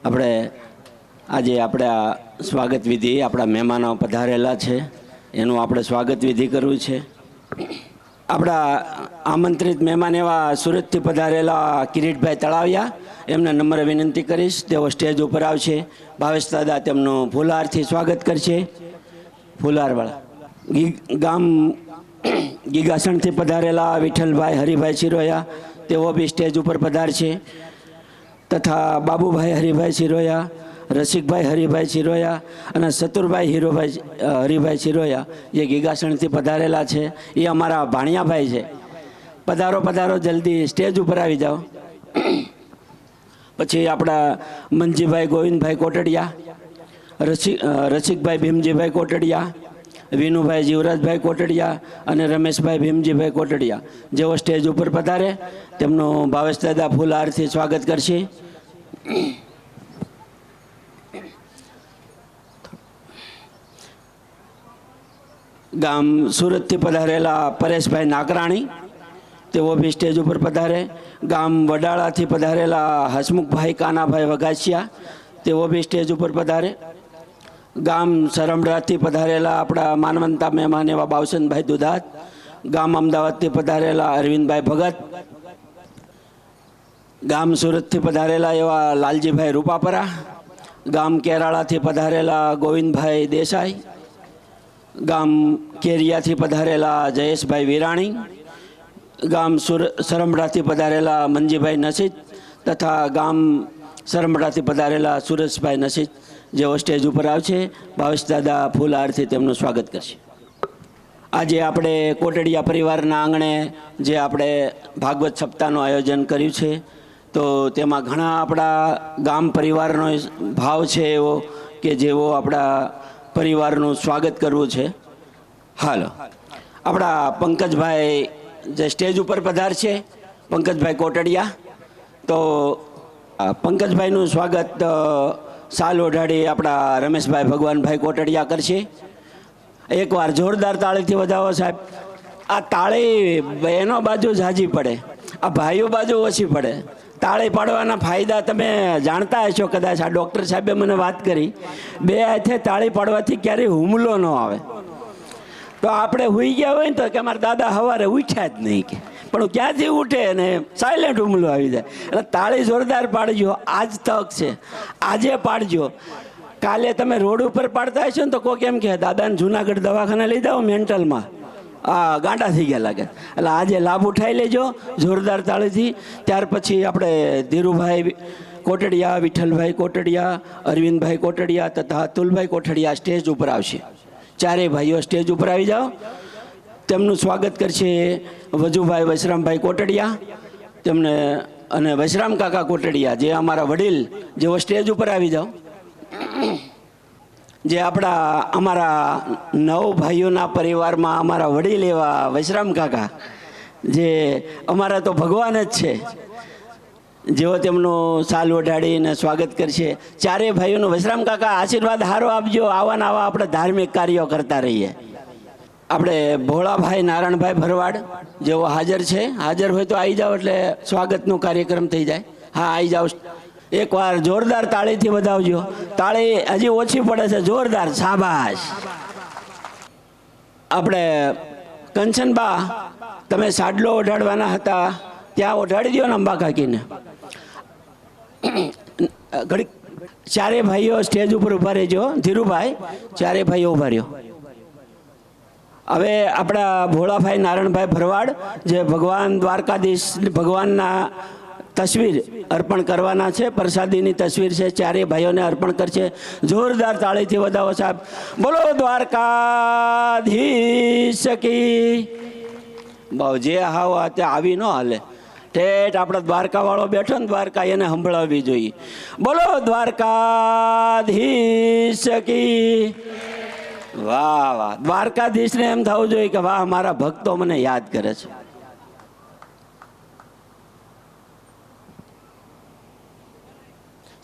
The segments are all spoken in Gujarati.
આપણે આજે આપણા સ્વાગત વિધિ આપણા મહેમાનો પધારેલા છે એનું આપણે સ્વાગત વિધિ કરવું છે. આપણા આમંત્રિત મહેમાન એવા સુરતથી પધારેલા કિરીટભાઈ તળાવિયા, એમને નમ્ર વિનંતી કરીશ તેઓ સ્ટેજ ઉપર આવશે. ભાવેશ દાદા તેમનું ફુલહારથી સ્વાગત કરશે. ફુલહારવાળા ગામ ગીગાસણથી પધારેલા વિઠ્ઠલભાઈ હરિભાઈ સિરોયા, તેઓ બી સ્ટેજ ઉપર પધારશે. તથા બાબુભાઈ હરિભાઈ સિરોયા, રસિકભાઈ હરિભાઈ સિરોયા અને સતુરભાઈ હરિભાઈ સિરોયા જે ગીગાસણથી પધારેલા છે, એ અમારા ભાણિયાભાઈ છે. પધારો પધારો, જલ્દી સ્ટેજ ઉપર આવી જાઓ. પછી આપણા મનજીભાઈ ગોવિંદભાઈ કોટડિયા, રસિકભાઈ ભીમજીભાઈ કોટડિયા, વિનુભાઈ જીવરાજભાઈ કોટડિયા અને રમેશભાઈ ભીમજીભાઈ કોટડિયા જેઓ સ્ટેજ ઉપર પધારે તેમનું ભાવેશ દાદા ફૂલહારથી સ્વાગત કરશે. ગામ સુરતથી પધારેલા પરેશભાઈ નાકરાણી, તેઓ બી સ્ટેજ ઉપર પધારે. ગામ વડાળાથી પધારેલા હસમુખભાઈ કાનાભાઈ વઘાસિયા, તેઓ બી સ્ટેજ ઉપર પધારે. ગામ સરમડાથી પધારેલા આપણા માનવંતા મહેમાન એવા બાવસનભાઈ દુધાત, ગામ અમદાવાદથી પધારેલા અરવિંદભાઈ ભગત, ગામ સુરતથી પધારેલા એવા લાલજીભાઈ રૂપાપરા, ગામ કેરાળાથી પધારેલા ગોવિંદભાઈ દેસાઈ, ગામ કેરિયાથી પધારેલા જયેશભાઈ વિરાણી, ગામ સરમડાથી પધારેલા મંજીભાઈ નસીદ તથા ગામ સરમડાથી પધારેલા સુરેશભાઈ નસીદ જેઓ સ્ટેજ ઉપર આવશે. ભાવેશ દાદા ફૂલહારથી તેમનું સ્વાગત કરશે. આજે આપણે કોટડિયા પરિવારના આંગણે જે આપણે ભાગવત સપ્તાહનું આયોજન કર્યું છે, તો તેમાં ઘણા આપણા ગામ પરિવારનો ભાવ છે એવો કે જેવો આપણા પરિવારનું સ્વાગત કરવું છે. હાલો, આપણા પંકજભાઈ જે સ્ટેજ ઉપર પધારશે, પંકજભાઈ કોટડિયા, તો પંકજભાઈનું સ્વાગત સાલ ઓઢાડી આપણા રમેશભાઈ ભગવાનભાઈ કોટડિયા કરશે. એકવાર જોરદાર તાળીથી વધાવો સાહેબ. આ તાળી બહેનો બાજુ ઝાઝી પડે, આ ભાઈઓ બાજુ ઓછી પડે. તાળી પાડવાના ફાયદા તમે જાણતા હશો કદાચ. આ ડૉક્ટર સાહેબે મને વાત કરી, બે હાથે તાળી પાડવાથી ક્યારેય હુમલો ન આવે. તો આપણે હુઈ ગયા હોય ને તો કે અમારા દાદા સવારે ઉઠ્યા જ નહીં, કે પણ ક્યાંથી ઉઠે ને સાયલેન્ટ હુમલો આવી જાય. એટલે તાળી જોરદાર પાડજો, આજ તક છે, આજે પાડજો. કાલે તમે રોડ ઉપર પાડતા હશો ને તો કોઈક એમ કહે દાદાને જુનાગઢ દવાખાને લઈ જાઓ મેન્ટલમાં, ગાંડા થઈ ગયા લાગે. એટલે આજે લાભ ઉઠાવી લેજો જોરદાર તાળીથી. ત્યાર પછી આપણે ધીરુભાઈ કોટડિયા, વિઠ્ઠલભાઈ કોટડિયા, અરવિંદભાઈ કોટડિયા તથા અતુલભાઈ કોટડિયા સ્ટેજ ઉપર આવશે. ચારેય ભાઈઓ સ્ટેજ ઉપર આવી જાઓ. તેમનું સ્વાગત કરશે વજુભાઈ વૈશ્રામભાઈ કોટડિયા, તેમને અને વૈશ્રામ કાકા કોટડિયા જે અમારા વડીલ, જેઓ સ્ટેજ ઉપર આવી જાઓ. જે આપણા અમારા 9 ભાઈઓના પરિવારમાં અમારા વડીલ એવા વૈશ્રામ કાકા, જે અમારા તો ભગવાન જ છે, જેઓ તેમનું સાલ ઓઢાડીને સ્વાગત કરશે. ચારેય ભાઈઓનું વૈશ્રામ કાકા આશીર્વાદ સારો આપજો. આવા આવા આપણે ધાર્મિક કાર્યો કરતા રહીએ. આપણે ભોળાભાઈ નારાયણભાઈ ભરવાડ જેઓ હાજર છે, હાજર હોય તો આવી જાઓ એટલે સ્વાગતનો કાર્યક્રમ થઈ જાય. હા, આવી જાઓ. એકવાર જોરદાર તાળીથી વધાવજો. તાળી હજી ઓછી પડે છે, જોરદાર, શાબાશ. આપણે કંચનબા, તમે સાડલો ઓઢાડવાના હતા, ત્યાં ઓઢાડી દો ને અંબા કાકીને. ઘડીક ચારે ભાઈઓ સ્ટેજ ઉપર ઊભા રહેજો. ધીરુભાઈ, ચારે ભાઈઓ ઊભા રહ્યો. હવે આપણા ભોળાભાઈ નારાયણભાઈ ભરવાડ જે ભગવાન દ્વારકાધીશ ભગવાનના તસવીર અર્પણ કરવાના છે, પ્રસાદીની તસવીર છે, ચારેય ભાઈઓને અર્પણ કરશે. જોરદાર તાળીથી વધાવો સાહેબ. બોલો દ્વારકાધીશ કી. બહુ જે હાવ તે આવી ન હાલે. ઠેઠ આપણા દ્વારકાવાળો બેઠો ને દ્વારકા, એને સંભળાવવી જોઈએ. બોલો દ્વારકાધીશ કી. વાહ વાહ. દ્વારકાધીશને એમ થવું જોઈએ કે વાહ, મારા ભક્તો મને યાદ કરે છે.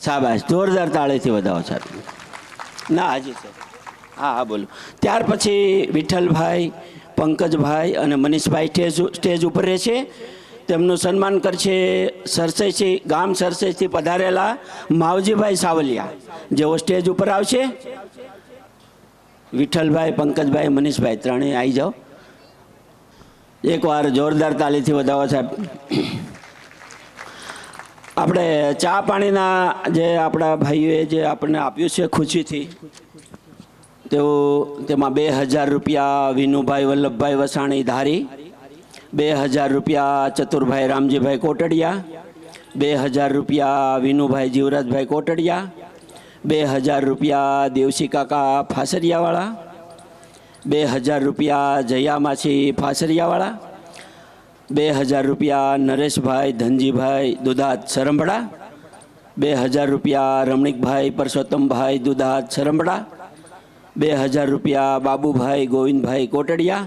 શાબાશ, જોરદાર તાળીથી વધાવો સાહેબ. ના હાજી છે. હા હા બોલો. ત્યાર પછી વિઠ્ઠલભાઈ, પંકજભાઈ અને મનીષભાઈ સ્ટેજ ઉપર રહેશે. તેમનું સન્માન કરશે સરસઈથી ગામ સરસઈથી પધારેલા માવજીભાઈ સાવલિયા, જેઓ સ્ટેજ ઉપર આવશે. વિઠ્ઠલભાઈ, પંકજભાઈ, મનીષભાઈ ત્રણેય આવી જાઓ. એકવાર જોરદાર તાલીથી વધાવો સાહેબ. આપણે ચા પાણીના જે આપણા ભાઈઓએ જે આપણને આપ્યું છે ખુશીથી, તેમાં 2000 રૂપિયા વિનુભાઈ વલ્લભભાઈ વસાણી ધારી, 2000 રૂપિયા ચતુરભાઈ રામજીભાઈ કોટડિયા, 2000 રૂપિયા વિનુભાઈ જીવરાજભાઈ કોટડિયા, 2000 રૂપિયા દેવસી કાકા ફાસરિયાવાળા, 2000 રૂપિયા જયામાછી ફાસરિયાવાળા, 2000 રૂપિયા નરેશભાઈ ધનજીભાઈ દુધાત સરંભડા, 2000 રૂપિયા રમણીકભાઈ પરસોત્તમભાઈ દુધાત સરંભડા, 2000 રૂપિયા બાબુભાઈ ગોવિંદભાઈ કોટડિયા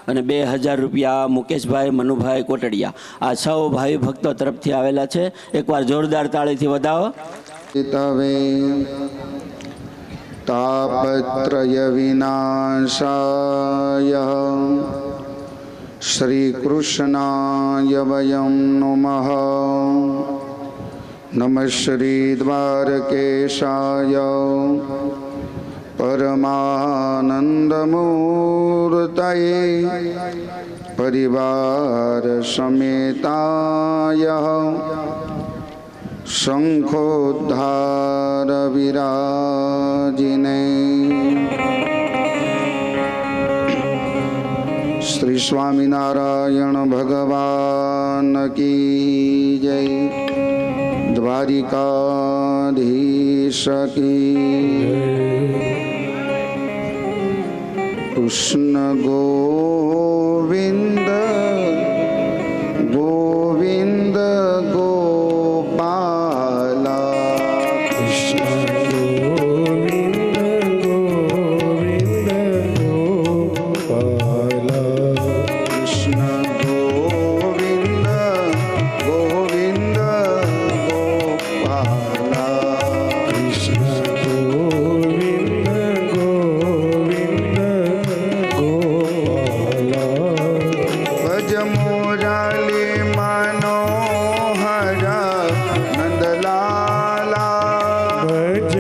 અને 2000 રૂપિયા મુકેશભાઈ મનુભાઈ કોટડિયા. આ સૌ ભાઈ ભક્તો તરફથી આવેલા છે. એકવાર જોરદાર તાળીથી વધાવો. તાપત્રય વિનાશાય શ્રી કૃષ્ણાય વયં નમઃ. નમઃ શ્રી દ્વારકેશાય પરમાનંદમૂર્તયે પરિવાર સમેતાય શંખોદ્ધાર વિરાજિને. શ્રી સ્વામિનારાયણ ભગવાન કી જય. દ્વારિકાધીશ કી. કૃષ્ણ ગોવિંદ ગોવિંદ ગોપાલા. કૃષ્ણ ગોવિંદ ગોવિંદ ગોપાલા. કૃષ્ણ ગોવિંદ ગોવિંદ ગોપાલા. કૃષ્ણ ગોવિંદ ગોવિંદ ભજ મોરાલી મનોહર નંદલાલા. ભજ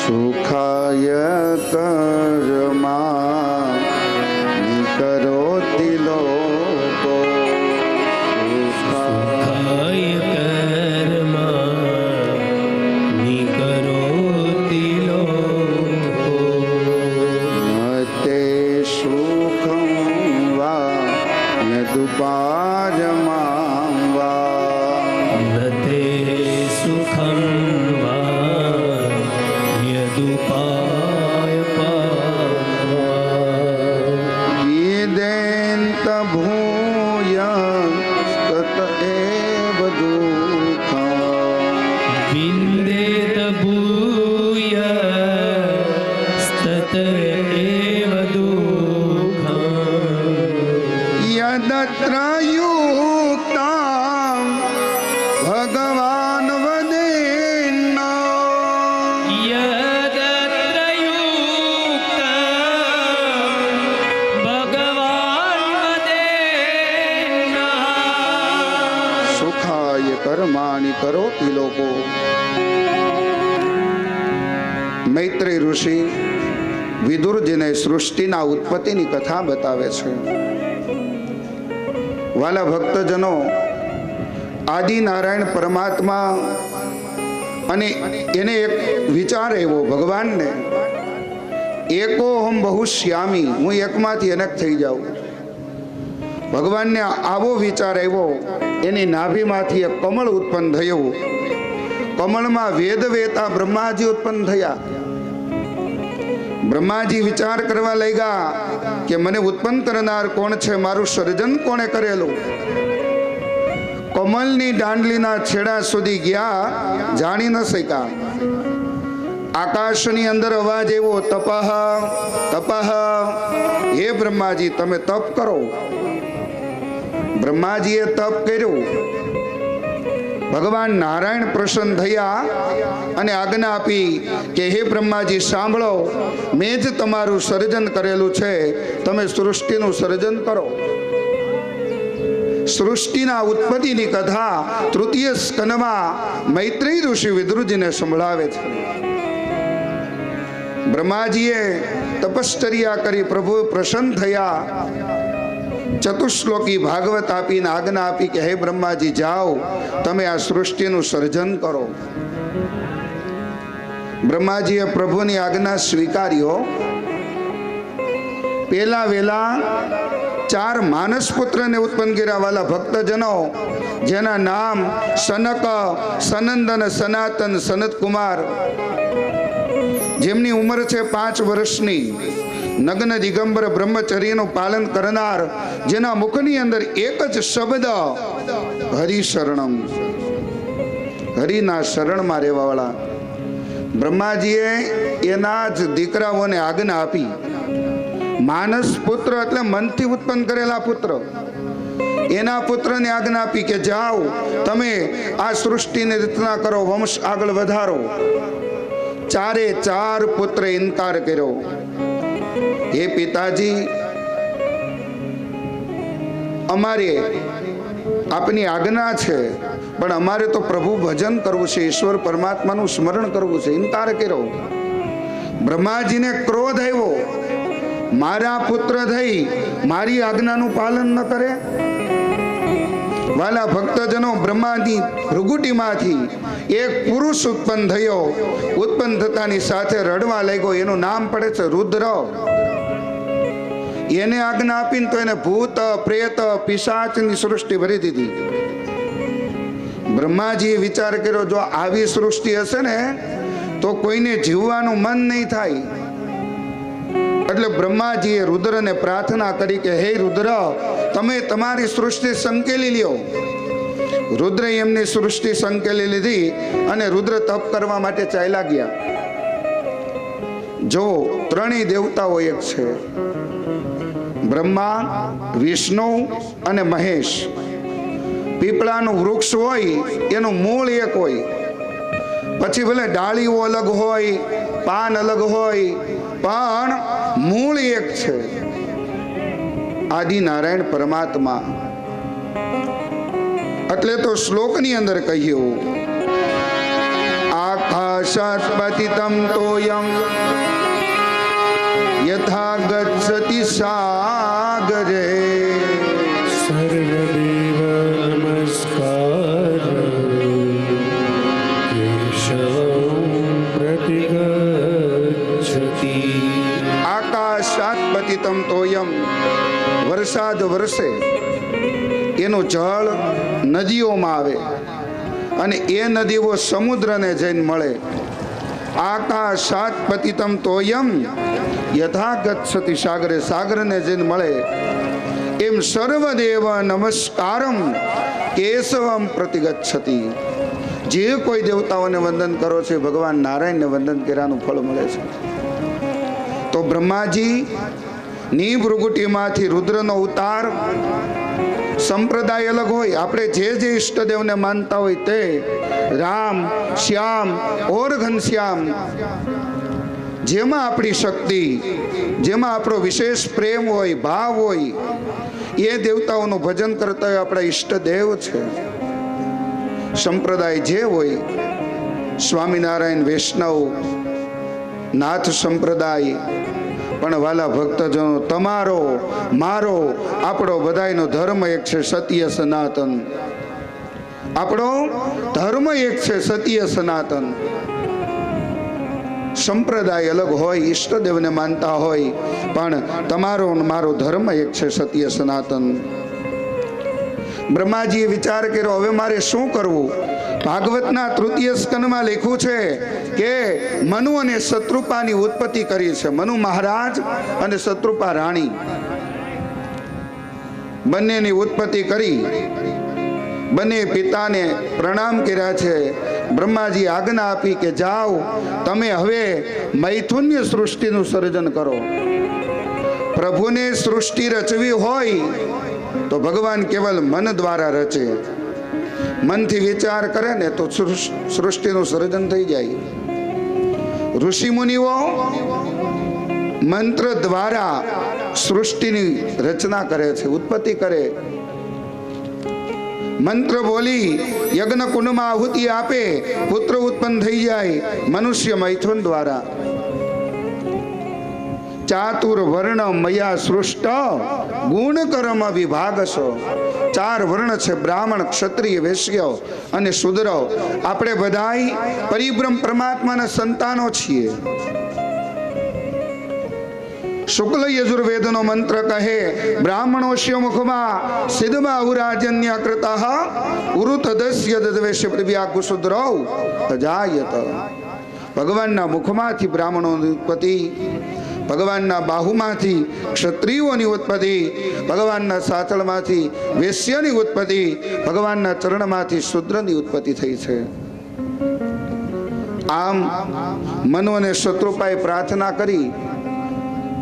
સુખાય કર્મા નિકરોતિ લોકો સુખાય કર્મા નિકરોતિ લોકો તે સુખં વા યદુપાયમાં વા નતે સુખં વા યદુપાય પાવા ઈદેન્ત ભૂય તત એવ દુઃખં વિંદેત ભૂય સ્તત એવ દુઃખં યદત્ર યુક્તાં ભગવાન વદેન્ન યદત્ર યુક્તં ભગવાન વદેન્નઃ સુખાય કર્માણિ કરોતિ લોકો. મૈત્રેય ઋષિ વિદુરજીને સૃષ્ટિના ઉત્પત્તિની કથા બતાવે છે. વાલા ભક્તજનો, આદિનારાયણ પરમાત્મા અને એને એક વિચાર આવ્યો ભગવાનને, એકોહમ બહુશ્યામી, હું એકમાંથી અનેક થઈ જાઉં. ભગવાનને આવો વિચાર આવ્યો. એની નાભીમાંથી એક કમળ ઉત્પન્ન થયું. કમળમાં વેદ વેતા બ્રહ્માજી ઉત્પન્ન થયા. બ્રહ્માજી વિચાર કરવા લાગ્યા કે મને ઉત્પન્ન કરનાર કોણ છે, મારું સર્જન કોણે કરેલું. કમલની દાંડલીના છેડા સુધી ગયા, જાણી ન શક્યા. આકાશની અંદર અવાજ આવ્યો, તપઃ તપઃ, હે બ્રહ્માજી તમે તપ કરો. બ્રહ્માજીએ તપ કર્યું. ભગવાન નારાયણ પ્રસન્ન થયા અને આજ્ઞા આપી કે હે બ્રહ્માજી સાંભળો, મેં જ તમારું સર્જન કરેલું છે, તમે સૃષ્ટિનું સર્જન કરો. સૃષ્ટિના ઉત્પત્તિની કથા તૃતીય સ્કંદમાં મૈત્રેય ઋષિ વિદુરજીને સંભળાવે છે. બ્રહ્માજીએ તપશ્ચર્યા કરી પ્રભુ પ્રસન્ન થયા. ચતુશ્લોકી ભાગવત આપીને આજ્ઞા આપી કે હે બ્રહ્માજી જાઓ, તમે આ સૃષ્ટિનું સર્જન કરો. બ્રહ્માજીએ પ્રભુની આજ્ઞા સ્વીકાર્યો. પેલા વેલા 4 માનસ પુત્રને ઉત્પન્ન કર્યા. વાલા ભક્તજનો, જેના નામ સનક, સનંદન, સનાતન, સનત કુમાર, જેમની ઉંમર છે 5 વર્ષની, નગ્ન દિગંબર બ્રહ્મચર્યનું પાલન કરનાર, જેના મુખની અંદર એક જ શબ્દ હરિશરણમ, હરિના શરણમાં રહેવા વાળા. બ્રહ્માજીએ એના જ દીકરાઓને આજ્ઞા આપી. માનસ પુત્ર એટલે મનથી ઉત્પન્ન કરેલા પુત્ર, એના પુત્રને આજ્ઞા આપી કે જાઓ તમે આ સૃષ્ટિની રચના કરો, વંશ આગળ વધારો. 4 પુત્ર ઇનકાર કર્યો. હે પિતાજી, અમારે આપની આજ્ઞા છે, પણ અમારે તો પ્રભુ ભજન કરવું છે, ઈશ્વર પરમાત્માનું સ્મરણ કરવું છે. ઇનકાર કર્યો. બ્રહ્માજીને ક્રોધ આવ્યો, મારા પુત્ર થઈ મારી આજ્ઞાનું પાલન ન કરે. વાલા ભક્તજનો, બ્રહ્માની ભૃગુટીમાંથી એક પુરુષ ઉત્પન્ન થયો. ઉત્પન્ન થતાની સાથે રડવા લાગ્યો. એનું નામ પડે છે રુદ્ર. એને આજ્ઞા આપીને તો એને ભૂત, પ્રેત, પિશાચની સૃષ્ટિ ભરી દીધી. બ્રહ્માજીએ વિચાર કર્યો, જો આવી સૃષ્ટિ હશે ને તો કોઈને જીવવાનું મન નહીં થાય. એટલે બ્રહ્માજીએ રુદ્રને પ્રાર્થના કરી કે હે રુદ્ર, તમે તમારી સૃષ્ટિ સંકેલી લ્યો. રુદ્ર એમની સૃષ્ટિ સંકેલી લીધી અને રુદ્ર તપ કરવા માટે ચાલ્યા ગયા. જો 3 દેવતાઓ એક છે, બ્રહ્મા, વિષ્ણુ અને મહેશ. પીપળાનું વૃક્ષ હોય એનું મૂળ એક હોય, પછી ભલે ડાળીઓ અલગ હોય, પાન અલગ હોય, પણ મૂળ એક છે, આદિનારાયણ પરમાત્મા. એટલે તો શ્લોકની અંદર કહ્યું વર્ષાત પતિતમ તોયમ યથા ગચ્છતિ સાગરે. સર્વદેવ નમસ્કાર કેશવં પ્રતિગચ્છતિ. આકાશાત પતિતમ તોયમ, વરસાદ વરસે એનું જળ નદીઓમાં આવે અને એ નદીઓ સમુદ્રને જઈને મળે. આકાશાત પતિતમ તોયમ યથા ગચ્છતિ સાગરે, સાગરને જઈને મળે. એમ સર્વદેવ નમસ્કારમ કેશવમ પ્રતિગચ્છતિ. જે કોઈ દેવતાઓને વંદન કરો છે ભગવાન નારાયણને વંદન કર્યાનું ફળ મળે છે. તો બ્રહ્માજી ની ભૃગુટીમાંથી રુદ્રનો ઉતાર સંપ્રદાય અલગ હોય. આપણે જે જે ઈષ્ટદેવને માનતા હોય તે રામ, શ્યામ ઓર ઘનશ્યામ, જેમાં આપણી શક્તિ, જેમાં આપણો વિશેષ પ્રેમ હોય, ભાવ હોય, એ દેવતાઓનું ભજન કરતા હોય આપણા ઈષ્ટદેવ છે. સંપ્રદાય જે હોય, સ્વામિનારાયણ, વૈષ્ણવ, નાથ સંપ્રદાય, પણ વાલા ભક્તજનો, તમારો મારો આપણો બધાયનો ધર્મ એક છે, સત્ય સનાતન. આપણો ધર્મ એક છે, સત્ય સનાતન. સંપ્રદાય અલગ હોય, ઈષ્ટદેવને માનતા હોય, પણ તમારો મારો ધર્મ એક છે, સત્ય સનાતન. બ્રહ્માજીએ વિચાર કર્યો, હવે મારે શું કરવું? ભાગવતના તૃતીય સ્કંદમાં લખ્યું છે કે મનુ અને શત્રુપાની ઉત્પત્તિ કરી છે. મનુ મહારાજ અને શત્રુપા રાણી બંનેની ઉત્પત્તિ કરી. બંને પિતાને પ્રણામ કર્યા છે. બ્રહ્માજી આજ્ઞા આપી કે જાઓ, તમે હવે મૈથુન્ય સૃષ્ટિનું સર્જન કરો. પ્રભુને સૃષ્ટિ રચવી હોય તો ભગવાન કેવલ મન દ્વારા રચે. મનથી વિચાર કરે ને તો સૃષ્ટિનું સર્જન થઈ જાય. ઋષિ મુનિઓ મંત્ર દ્વારા સૃષ્ટિની રચના કરે છે, ઉત્પત્તિ કરે. મંત્ર બોલી યજ્ઞ કુંડમાં આહુતિ આપે, પુત્ર ઉત્પન્ન થઈ જાય મનુષ્ય મૈથુન દ્વારા. ચાતુર વર્ણ મયા સૃષ્ટ ગુણ કર્મ વિભાગસો. 4 વર્ણ છે, બ્રાહ્મણ, ક્ષત્રિય, વૈશ્ય અને શૂદ્ર. આપણે બધાય પરિબ્રહ્મ પરમાત્માના સંતાનો છીએ. શુક્લ યજુર્વેદનો મંત્ર કહે, બ્રાહ્મણોસ્ય મુખમાં સિદ્ધબાહુરાજન્ય કૃતઃ ઉરુતદસ્ય દદ્વેશ્ય પૃથ્વ્યા કુશુદ્રૌ અજાયત. ભગવાનના મુખમાંથી બ્રાહ્મણોની ઉત્પત્તિ, ભગવાનના બાહુમાંથી ક્ષત્રિયોની ઉત્પત્તિ, ભગવાનના સાથળમાંથી વૈશ્યની ઉત્પત્તિ, ભગવાનના ચરણમાંથી શૂદ્રની ઉત્પત્તિ થઈ છે. આમ મનુ અને શત્રુપાએ પ્રાર્થના કરી.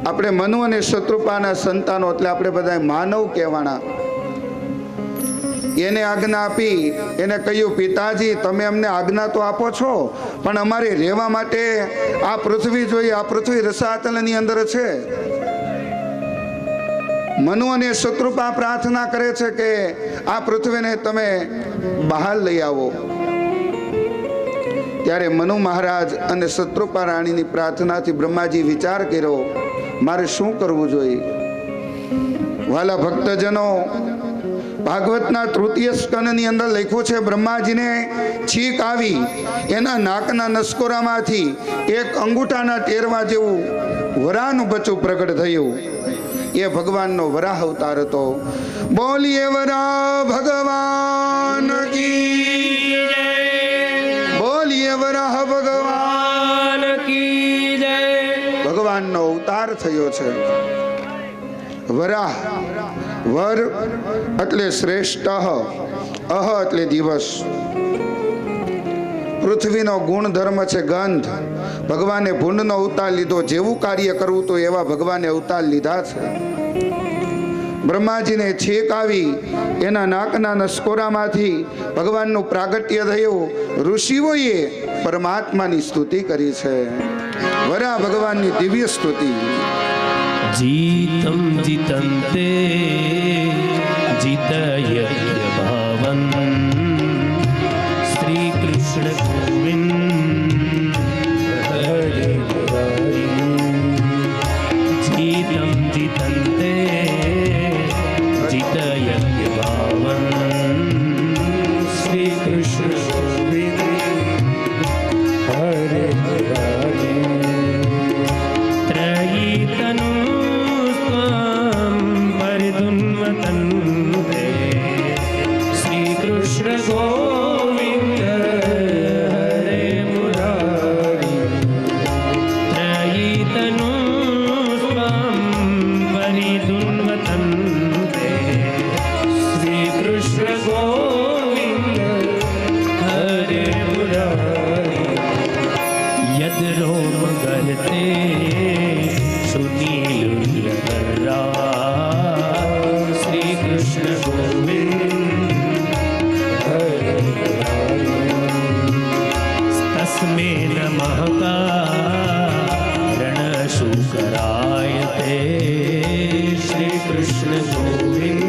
આપણે મનુ અને શત્રુપાના સંતાનો એટલે આપણે બધા માનવ કહેવાના. એને આજ્ઞા આપી, એને કહ્યું, પિતાજી તમે અમને આજ્ઞા તો આપો છો, પણ અમારે રહેવા માટે આ પૃથ્વી જોઈએ. આ પૃથ્વી રસાતલની અંદર છે. મનુ અને શત્રુપા પ્રાર્થના કરે છે કે આ પૃથ્વીને તમે બહાર લઈ આવો. ત્યારે મનુ મહારાજ અને શત્રુપા રાણીની પ્રાર્થનાથી બ્રહ્માજી વિચાર કર્યો, મારે શું કરવું જોઈએ? વાલા ભક્તજનો, ભાગવતના તૃતીય સ્કંદની અંદર લખ્યું છે, બ્રહ્માજીને છીંક આવી, એના નાકના નસકોરામાંથી એક અંગૂઠાના ટેરવા જેવું વરાનું બચ્ચું પ્રગટ થયું. એ ભગવાનનો વરાહ અવતાર હતો. બોલીએ વરાહ ભગવાન કી જય, બોલીએ વરાહ ભગવાન કી જય. ભગવાનનો અવતાર થયો છે. વરાહ, વર એટલે શ્રેષ્ઠ, અહ એટલે દિવસ. પૃથ્વીનો ગુણધર્મ છે ગંધ. ભગવાને ભૂંડનો અવતાર લીધો. જેવું કાર્ય કરવું તો એવા ભગવાને અવતાર લીધા છે. બ્રહ્માજીને છીંક આવી, એના નાકના નસકોરામાંથી ભગવાનનું પ્રાગટ્ય થયું. ઋષિઓએ પરમાત્માની સ્તુતિ કરી છે. વરા ભગવાનની દિવ્ય સ્તુતિ. જીતમ જીતંતે જીતય ભાવન શ્રી કૃષ્ણ ગોવિંદ તે સુનીલ લહરા શ્રી કૃષ્ણ ગોવિંદ તસ્મે નમઃ કારણ શુકરાય તે શ્રી કૃષ્ણ ગોવિંદ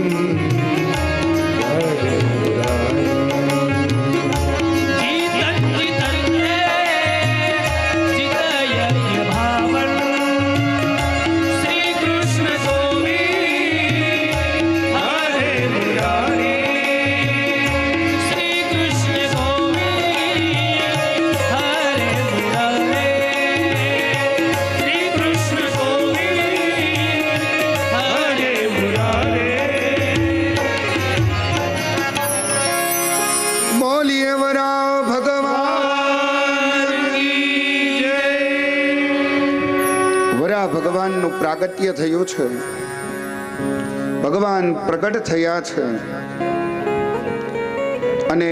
બોલીએ વરા ભગવાન કી જય. વરા ભગવાનનું પ્રાગટ્ય થયું છે, ભગવાન પ્રગટ થયા છે અને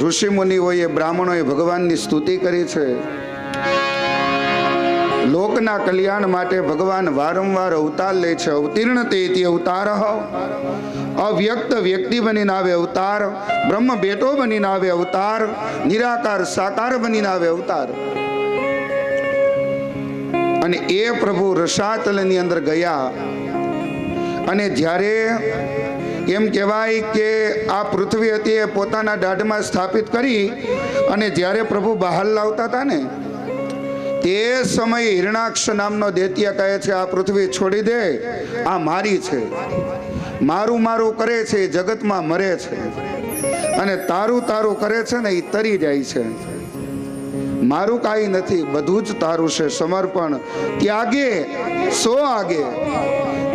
ઋષિ મુનિઓએ બ્રાહ્મણોએ ભગવાનની સ્તુતિ કરી છે. લોકના કલ્યાણ માટે ભગવાન વારંવાર અવતાર લે છે. અવતીર્ણ તે અવતાર, અવ્યક્ત વ્યક્તિ બનીને આવે અવતાર, બ્રહ્મ બેટો બનીને આવે અવતાર, નિરાકાર સાકાર બનીને આવે અવતાર. અને એ પ્રભુ રસાતલની અંદર ગયા અને જ્યારે એમ કહેવાય કે આ પૃથ્વી હતી એ પોતાના દાઢમાં સ્થાપિત કરી અને જ્યારે પ્રભુ બહાર લાવતા હતા ને તે સમયે હિરણાક્ષ નામનો દૈત્ય કહે છે આ પૃથ્વી છોડી દે, આ મારી છે, મારું મારું કરે છે, જગતમાં મરે છે અને તારું તારું કરે છે ને એ તરી જાય છે. મારું કાંઈ નથી, બધું જ તારું છે. સમર્પણ ત્યાગે સો આગે.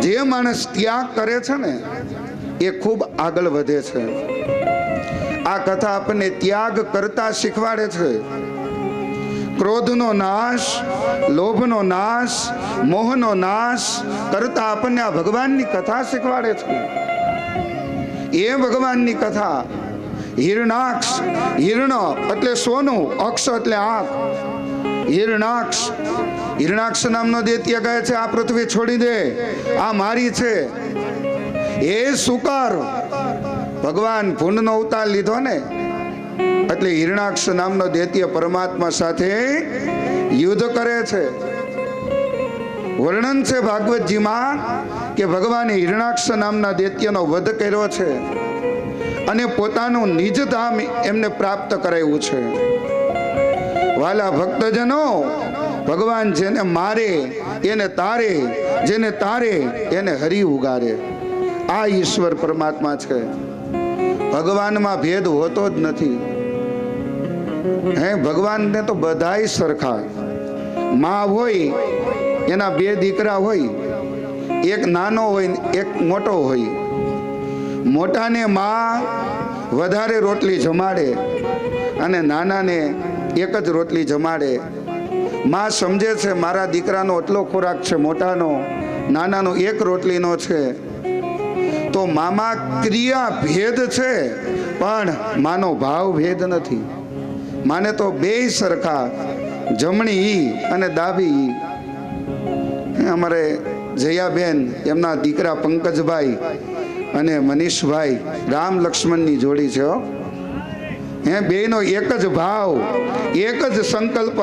જે માણસ ત્યાગ કરે છે ને એ ખૂબ આગળ વધે છે. આ કથા આપણને ત્યાગ કરતા શીખવાડે છે. ક્રોધનો નાશ, લોભનો નાશ, મોહનો નાશ કરતા આપણને આ ભગવાનની કથા શીખવાડે છે. એ ભગવાનની કથા હિરણાક્ષ, હિરણ એટલે સોનું, અક્ષ એટલે આંખ. હિરણાક્ષ, હિરણાક્ષ નામનો દૈત્ય કહે છે આ પૃથ્વી છોડી દે, આ મારી છે. એ સુકાર ભગવાન ભૂંડનો અવતાર લીધો ને એટલે હિરણાક્ષ નામનો દૈત્ય પરમાત્મા સાથે યુદ્ધ કરે છે. વર્ણન છે ભાગવતજીમાં કે ભગવાને હિરણાક્ષ નામના દૈત્યનો વધ કર્યો છે અને પોતાનું નિજ ધામ એમને પ્રાપ્ત કરાવ્યું છે. વાલા ભક્તજનો, ભગવાન જેને મારે એને તારે, જેને તારે એને હરિ ઉગારે. આ ઈશ્વર પરમાત્મા છે. ભગવાનમાં ભેદ હોતો જ નથી. હે, ભગવાનને તો બધાય સરખા. માં હોય એના બે દીકરા હોય, એક નાનો હોય એક મોટો હોય. મોટાને માં વધારે રોટલી જમાડે અને નાનાને એક જ રોટલી જમાડે. માં સમજે છે મારા દીકરાનો એટલો ખોરાક છે, મોટાનો, નાનાનો એક રોટલીનો છે. તો મામા ક્રિયા ભેદ છે પણ માનો ભાવ ભેદ નથી. માને તો બેય સરખા, જમણી ઈ અને ડાબી ઈ. અમારે જયાબેન, એમના દીકરા પંકજભાઈ અને મનીષભાઈ રામ લક્ષ્મણની જોડી છે. હે, બેયનો એક જ ભાવ, એક જ સંકલ્પ.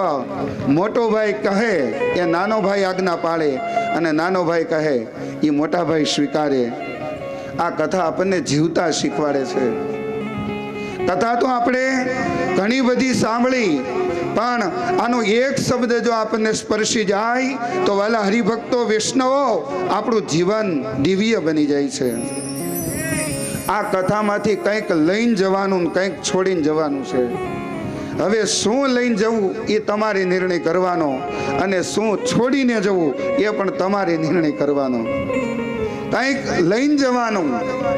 મોટો ભાઈ કહે એ નાનો ભાઈ આજ્ઞા પાડે અને નાનો ભાઈ કહે એ મોટા ભાઈ સ્વીકારે. આ કથા આપણને જીવતા શીખવાડે છે. કથા તો આપણે ઘણી બધી સાંભળી પણ આનો એક શબ્દ જો આપણને સ્પર્શી જાય તો વાલા હરિભક્તો, વૈષ્ણવો, આપણું જીવન દિવ્ય બની જાય છે. આ કથામાંથી કંઈક લઈને જવાનું, કંઈક છોડીને જવાનું છે. હવે શું લઈને જવું એ તમારે નિર્ણય કરવાનો અને શું છોડીને જવું એ પણ તમારે નિર્ણય કરવાનો. કંઈક લઈને જવાનું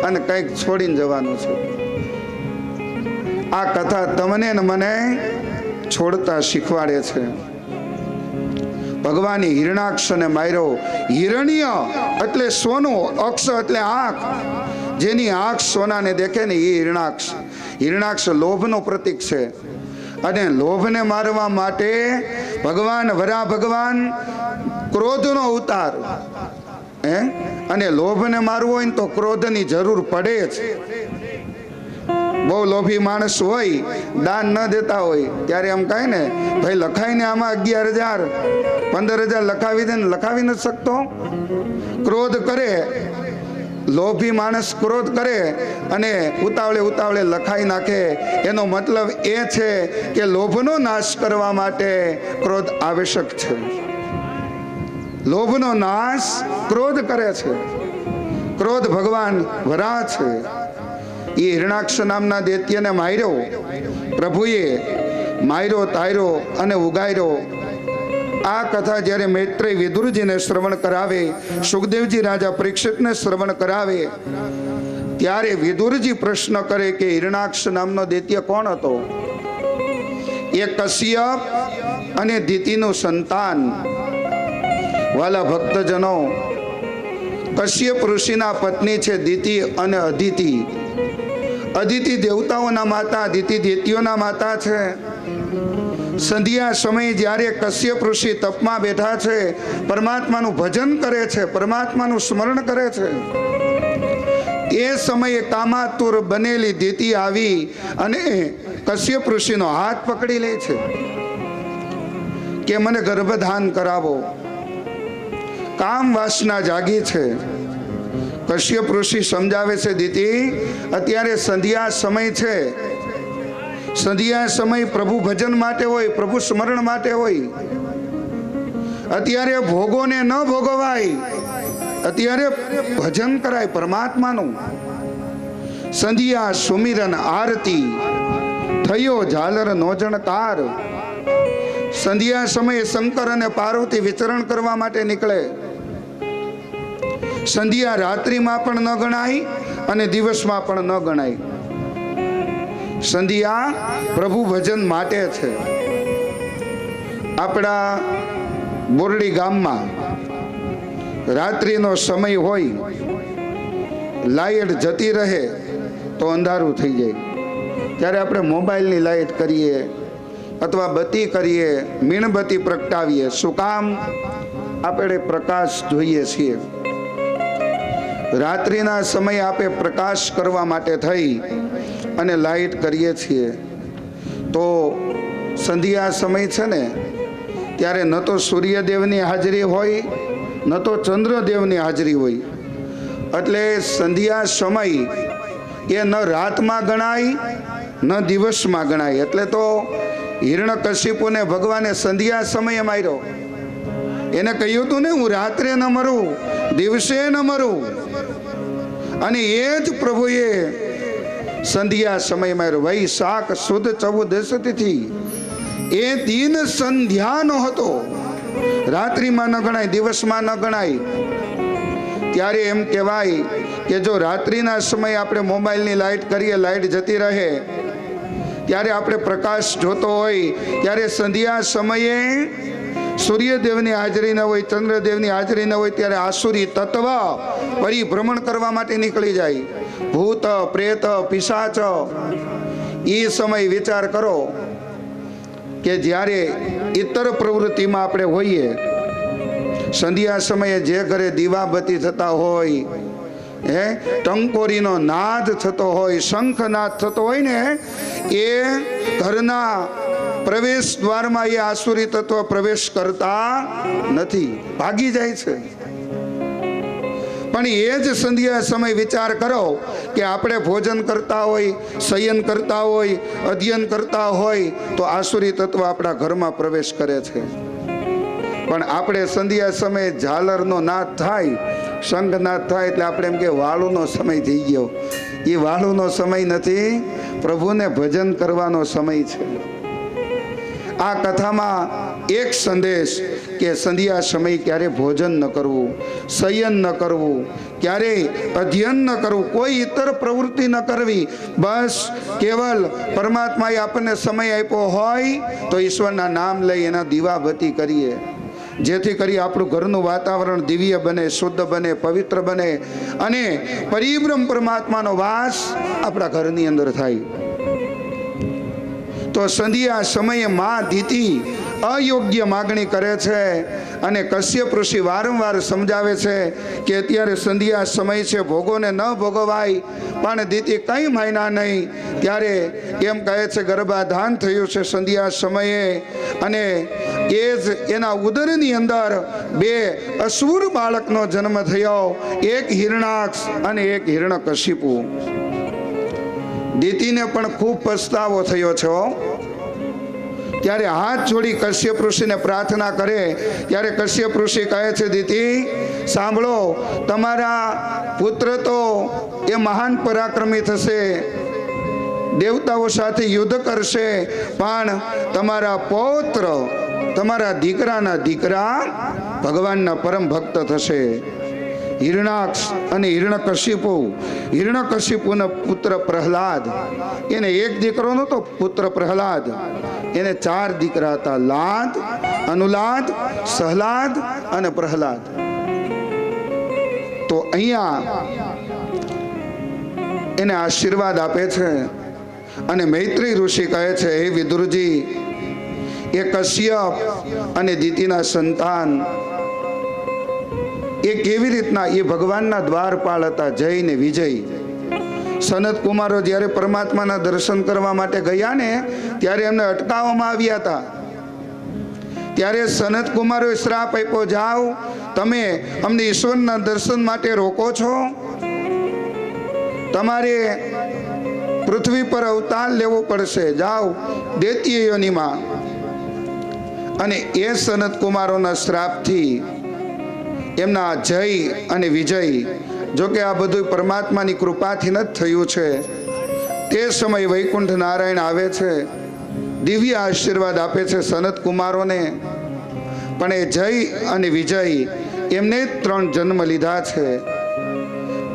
અને કંઈક છોડીને જવાનું છે. આ કથા તમને ને મને છોડતા શીખવાડે છે. ભગવાને હિરણાક્ષને માર્યો. હિરણ્ય એટલે સોનું, અક્ષ એટલે આંખ. જેની આંખ સોનાને દેખે ને એ હિરણાક્ષ. હિરણાક્ષ લોભનો પ્રતીક છે અને લોભને મારવા માટે ભગવાન વરા ભગવાન ક્રોધનો અવતાર, હે, અને લોભને મારવું હોય ને તો ક્રોધની જરૂર પડે જ. બહુ લોભી માણસ હોય, દાન ન દેતા હોય, ત્યારે એમ કહે ને, ભાઈ લખાઈને આમાં 11,000 15,000 લખાવી દે ને, લખાવી નથી શકતો. ક્રોધ કરે, લોભી માણસ ક્રોધ કરે અને ઉતાવળે ઉતાવળે લખાઈ નાખે. એનો મતલબ એ છે કે લોભનો નાશ કરવા માટે ક્રોધ આવશ્યક છે. લોભનો નાશ ક્રોધ કરે છે. ક્રોધ ભગવાન વરા છે. એ હિરણાક્ષ નામના દૈત્યને માર્યો, પ્રભુએ માર્યો, તાર્યો અને ઉગાર્યો. આ કથા જ્યારે મૈત્રેય વિદુરજીને શ્રવણ કરાવે, સુખદેવજી રાજા પરીક્ષિતને શ્રવણ કરાવે, ત્યારે વિદુરજી પ્રશ્ન કરે કે હિરણાક્ષ નામનો દૈત્ય કોણ હતો? એ કશ્યપ અને દિતિનું સંતાન. વાલા ભક્તજનો, કશ્યપ ઋષિના પત્ની છે દિતિ અને અદિતિ. અદિતિ દેવતાઓના માતા, દિતિ દૈત્યોના માતા છે. સંધ્યા સમયે જ્યારે કશ્યપ ઋષિ તપમાં બેઠા છે, પરમાત્માનું ભજન કરે છે, પરમાત્માનું સ્મરણ કરે છે, એ સમયે કામાતુર બનેલી દિતિ આવી અને કશ્યપ ઋષિનો હાથ પકડી લે છે કે મને ગર્ભધાન કરાવો. કામ વાસના જાગી છે. કશ્યપ ઋષિ સમજાવે છે, દિતિ અત્યારે સંધ્યા સમય છે. સંધ્યા સમય પ્રભુ ભજન માટે હોય, પ્રભુ સ્મરણ માટે હોય. અત્યારે ભોગોને ન ભોગવાય, અત્યારે ભજન કરાય પરમાત્માનું. સંધ્યા સુમિરન આરતી થયો ઝાલર નો જણકાર. સંધ્યા સમયે શંકર અને પાર્વતી વિચરણ કરવા માટે નીકળે. સંધ્યા રાત્રિમાં પણ ન ગણાય અને દિવસમાં પણ ન ગણાય. સંધ્યા પ્રભુ ભજન માટે છે. આપણા બોરડી ગામમાં રાત્રિનો સમય હોય, લાઇટ જતી રહે તો અંધારું થઈ જાય. ત્યારે આપણે મોબાઈલની લાઇટ કરીએ અથવા બત્તી કરીએ, મીણબત્તી પ્રગટાવીએ. શું કામ? આપણે પ્રકાશ જોઈએ છીએ. રાત્રિના સમયે આપણે પ્રકાશ કરવા માટે થઈ અને લાઇટ કરીએ છીએ. તો સંધ્યા સમય છે ને, ત્યારે ન તો સૂર્યદેવની હાજરી હોય, ન તો ચંદ્રદેવની હાજરી હોય. એટલે સંધ્યા સમય એ ન રાતમાં ગણાય ન દિવસમાં ગણાય. એટલે તો હિરણ્યકશિપુને ભગવાને સંધ્યા સમયે માર્યો. એને કહ્યું હતું ને, હું રાત્રે ન મરું, દિવસે ન મરું. અને એ જ પ્રભુએ સંધ્યા સમય માર્યો. ભાઈ શાક સુદ 14 તિથિ એ દિન સંધ્યાનો હતો. રાત્રિમાં ન ગણાય, દિવસમાં ન ગણાય. ત્યારે એમ કહેવાય કે જો રાત્રિના સમયે આપણે મોબાઈલની લાઇટ કરીએ, લાઇટ જતી રહે, ત્યારે આપણે પ્રકાશ જોતો હોય, ત્યારે સંધ્યા સમયે સૂર્યદેવની હાજરી ન હોય, ચંદ્રદેવની હાજરી ન હોય, ત્યારે આસુરી તત્વ પરિભ્રમણ કરવા માટે નીકળી જાય. ભૂત, પ્રેત, પિશાચ. એ સમય વિચાર કરો કે જ્યારે ઇતર પ્રવૃત્તિમાં આપણે હોઈએ, સંધ્યા સમયે જે ઘરે દીવાબત્તી થતા હોય, ટંકોરીનો નાદ થતો હોય, શંખનાદ થતો હોય ને, એ ઘરના પ્રવેશ દ્વારમાં એ આસુરી તત્વ પ્રવેશ કરતા નથી, ભાગી જાય છે. પણ એ જ સંધ્યા સમય વિચાર કરો કે આપણે ભોજન કરતા હોય, શયન કરતા હોય, અધ્યયન કરતા હોય, તો આસુરી તત્વ આપણા ઘરમાં પ્રવેશ કરે છે. પણ આપણે સંધ્યા સમયે ઝાલરનો નાદ થાય, શંખનાદ થાય, એટલે આપણે એમ કે વાળુનો સમય થઈ ગયો. એ વાળુનો સમય નથી, પ્રભુને ભજન કરવાનો સમય છે. આ કથામાં એક સંદેશ કે સંધ્યા સમય ક્યારે ભોજન ન કરવું, શયન ન કરવું, ક્યારેય અધ્યયન ન કરવું, કોઈ ઇતર પ્રવૃત્તિ ન કરવી. બસ કેવલ પરમાત્માએ આપણને સમય આપ્યો હોય તો ઈશ્વરના નામ લઈ એના દીવાબત્તી કરીએ, જેથી કરી આપણું ઘરનું વાતાવરણ દિવ્ય બને, શુદ્ધ બને, પવિત્ર બને અને પરિબ્રહ્મ પરમાત્માનો વાસ આપણા ઘરની અંદર થાય. તો સંધ્યા સમયે માં દિતિ અયોગ્ય માગણી કરે છે અને કશ્યપ ઋષિ વારંવાર સમજાવે છે કે અત્યારે સંધ્યા સમય છે, ભોગોને ન ભોગવાય, પણ દીતી કંઈ માયના નહીં. ત્યારે એમ કહે છે ગર્ભાધાન થયું છે સંધ્યા સમયે, અને એ જ એના ઉદરની અંદર બે અસુર બાળકનો જન્મ થયો, એક હિરણાક્ષ અને એક હિરણ્યકશિપુ. દીતીને પણ ખૂબ પસ્તાવો થયો છે. ત્યારે હાથ જોડી કશ્યપ ઋષિને પ્રાર્થના કરે. ત્યારે કશ્યપ ઋષિ કહે છે, દીતી સાંભળો, તમારા પુત્ર તો એ મહાન પરાક્રમી થશે, દેવતાઓ સાથે યુદ્ધ કરશે, પણ તમારા પૌત્ર, તમારા દીકરાના દીકરા ભગવાનના પરમ ભક્ત થશે. હિરણાક્ષ અને હિરણ્યકશિપુના પુત્ર પ્રહલાદ, એને એક દીકરો નહોતો પુત્ર પ્રહલાદ, એને 4 દીકરા હતા, લાદ, અનુલાદ, સહલાદ અને પ્રહલાદ. તો અહીંયા એને આશીર્વાદ આપે છે અને મૈત્રી ઋષિ કહે છે, હે વિદુરજી, એ કશ્યપ અને દીતીના સંતાન એ કેવી રીતના, એ ભગવાનના દ્વારપાળ હતા, જય ને વિજય. સનત કુમારો જ્યારે પરમાત્માના દર્શન કરવા માટે ગયા ને, ત્યારે એમને અટકાવવામાં આવ્યા હતા. ત્યારે સનત કુમારોએ શ્રાપ આપ્યો, જાઓ તમે અમને ઈશ્વરના દર્શન માટે રોકો છો, તમારે પૃથ્વી પર અવતાર લેવો પડશે, જાઓ દૈત્ય યોનિમાં. અને એ સનત કુમારોના શ્રાપથી એમના જય અને વિજય, જોકે આ બધું પરમાત્માની કૃપાથી ન થયું છે. તે સમય વૈકુંઠ નારાયણ આવે છે, દિવ્ય આશીર્વાદ આપે છે સનત કુમારોને. પણ એ જય અને વિજય એમને 3 જન્મ લીધા છે.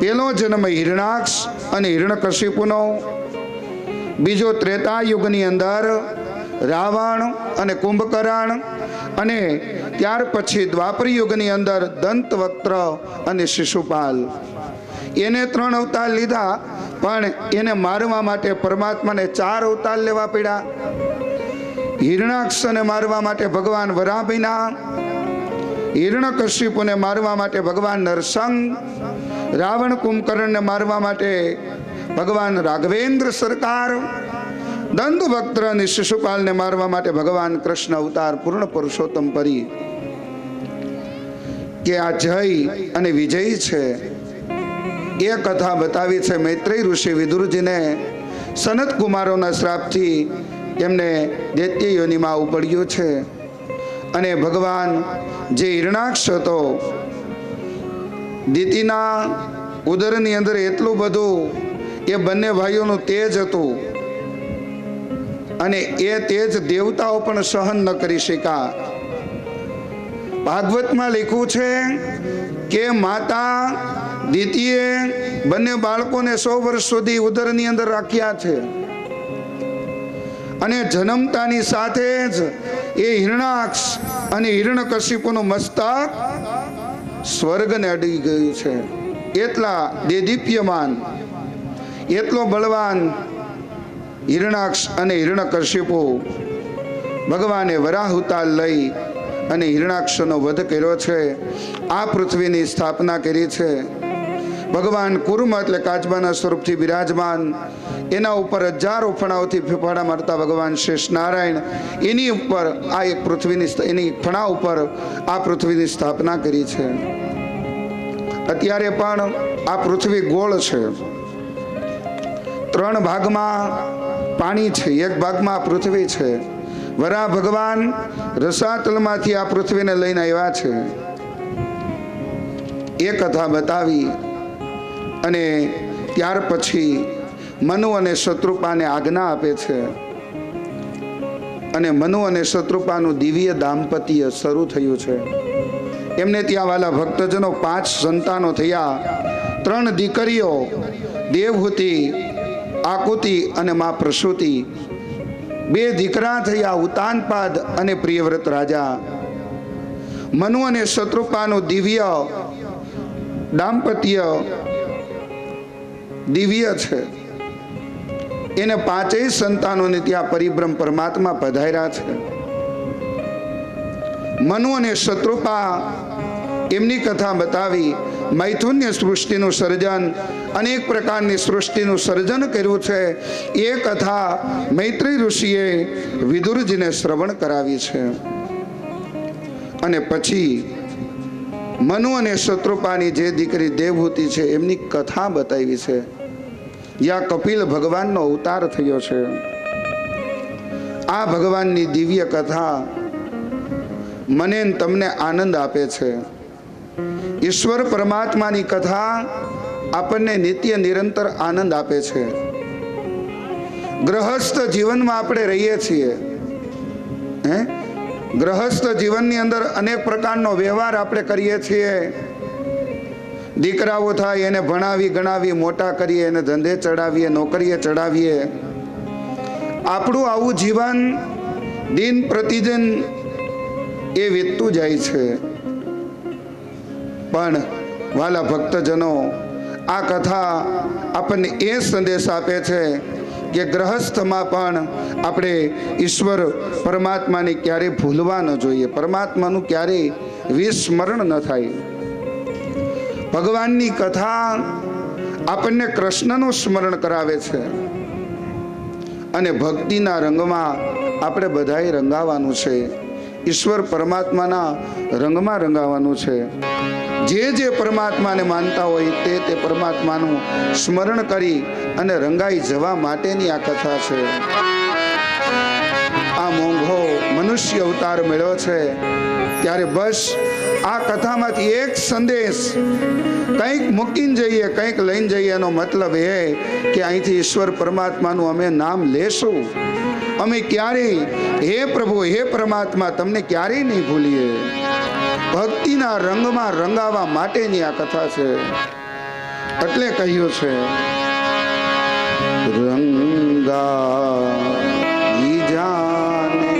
પહેલો જન્મ હિરણાક્ષ અને હિરણ્યકશિપુનો, બીજો ત્રેતાયુગની અંદર રાવણ અને કુંભકર્ણ, અને ત્યાર પછી દ્વાપર યુગની અંદર દંતવક્ત્ર અને શિશુપાલ. એને 3 અવતાર લીધા, પણ એને મારવા માટે પરમાત્માને 4 અવતાર લેવા પડ્યા. હિરણાક્ષને મારવા માટે ભગવાન વરાહ બન્યા, હિરણ્યકશિપુને મારવા માટે ભગવાન નરસિંહ, રાવણ કુંભકર્ણને મારવા માટે ભગવાન રાઘવેન્દ્ર સરકાર, દંતવક્ત્ર અને શિશુપાલને મારવા માટે ભગવાન કૃષ્ણ અવતાર પૂર્ણ પુરુષોત્તમ પરી. કે આ જય અને વિજય છે એ કથા બતાવી છે મૈત્રેય ઋષિ વિદુરજીને. સનત કુમારોના શ્રાપથી એમને દૈત્ય યોનિમાં ઉપડ્યું છે. અને ભગવાન જે હિરણાક્ષ હતો, દીતીના ઉદરની અંદર એટલું બધું એ બંને ભાઈઓનું તેજ હતું, અને એ તેજ દેવતાઓ પણ સહન ન કરી શક્યા. ભાગવતમાં લખ્યું છે કે માતા દીતીએ બંને બાળકોને 100 વર્ષ સુધી ઉદરની અંદર રાખ્યા છે, અને જન્મતાની સાથે જ એ હિરણાક્ષ અને હિરણ્યકશિપુનું મસ્તક સ્વર્ગને અડી ગયું છે. એટલા દેદીપ્યમાન, એટલો બળવાન હિરણાક્ષ અને હિરણ્યકશિપુ. ભગવાને વરાહ અવતાર લઈ અને હિરણાક્ષનો વધ કર્યો છે, આ પૃથ્વીની સ્થાપના કરી છે. ભગવાન કુર્મ એટલે કાચબાના સ્વરૂપથી બિરાજમાન, એના ઉપર હજારો ફણાઓથી ફેફાડા મારતા ભગવાન શેષ નારાયણ, એની ઉપર આ એક પૃથ્વીની, એની ફણા ઉપર આ પૃથ્વીની સ્થાપના કરી છે. અત્યારે પણ આ પૃથ્વી ગોળ છે, 3 ભાગમાં પાણી છે, 1 ભાગમાં આ પૃથ્વી છે. વરાહ ભગવાન રસાતલમાંથી આ પૃથ્વીને લઈને આવ્યા છે. એ કથા બતાવી. અને ત્યાર પછી મનુ અને શત્રુપાને આજ્ઞા આપે છે, અને મનુ અને શત્રુપાનું દિવ્ય દાંપત્ય શરૂ થયું છે. એમને ત્યાં વાલા ભક્તજનો 5 સંતાનો થયા. 3 દીકરીઓ, દેવહૂતિ, આકુતિ અને મા પ્રસૂતિ. 2 દીકરા થયા, ઉતાનપાદ અને પ્રિયવ્રત રાજા. મનુ અને શત્રુપાનું દિવ્ય દાંપત્ય દિવ્ય છે. એને 5 સંતાનોને ત્યાં પરિબ્રહ્મ પરમાત્મા પધાર્યા છે. મનુ અને શત્રુપા એમની કથા બતાવી. મૈથુન્ય સૃષ્ટિનું સર્જન, અનેક પ્રકારની સૃષ્ટિનું સર્જન કર્યું છે. એ કથા મૈત્રી ઋષિએ વિદુરજીને શ્રવણ કરાવી છે. અને પછી મનુ અને શત્રુપાની જે દીકરી દેવહૂતિ છે એમની કથા બતાવી છે, જ્યાં કપિલ ભગવાનનો અવતાર થયો છે. આ ભગવાનની દિવ્ય કથા મને ને તમને આનંદ આપે છે. ઈશ્વર પરમાત્માની કથા આપણને નિત્ય નિરંતર આનંદ આપે છે. ગ્રહસ્થ જીવનમાં આપણે રહીએ છીએ, ગ્રહસ્થ જીવનની અંદર અનેક પ્રકારનો વ્યવહાર આપણે કરીએ છીએ. દીકરાઓ થાય એને ભણાવી ગણાવી મોટા કરીએ, એને ધંધે ચડાવીએ, નોકરીએ ચડાવીએ. આપણું આવું જીવન દિન પ્રતિદિન એ વીતતું જાય છે. પણ વાલા ભક્તજનો, આ કથા આપણને એ સંદેશ આપે છે કે ગ્રહસ્થમાં પણ આપણે ઈશ્વર પરમાત્માને ક્યારેય ભૂલવા ન જોઈએ, પરમાત્માનું ક્યારેય વિસ્મરણ ન થાય. ભગવાનની કથા આપણને કૃષ્ણનું સ્મરણ કરાવે છે. અને ભક્તિના રંગમાં આપણે બધાએ રંગાવાનું છે, ઈશ્વર પરમાત્માના રંગમાં રંગાવાનું છે. જે પરમાત્માને માનતા હોય તે પરમાત્માનું સ્મરણ કરી અને રંગાઈ જવા માટેની આ કથા છે. આ મોંઘો મનુષ્ય અવતાર મળ્યો છે ત્યારે બસ આ કથામાંથી એક સંદેશ કંઈક મૂકીને જઈએ, કંઈક લઈને જઈએ. એનો મતલબ એ કે અહીંથી ઈશ્વર પરમાત્માનું અમે નામ લેશું. અમે ક્યારેય હે પ્રભુ, હે પરમાત્મા તમને ક્યારેય નહીં ભૂલીએ. ભક્તિના રંગમાં રંગાવા માટેની આ કથા છે. એટલે કહ્યું છે રંગા જાને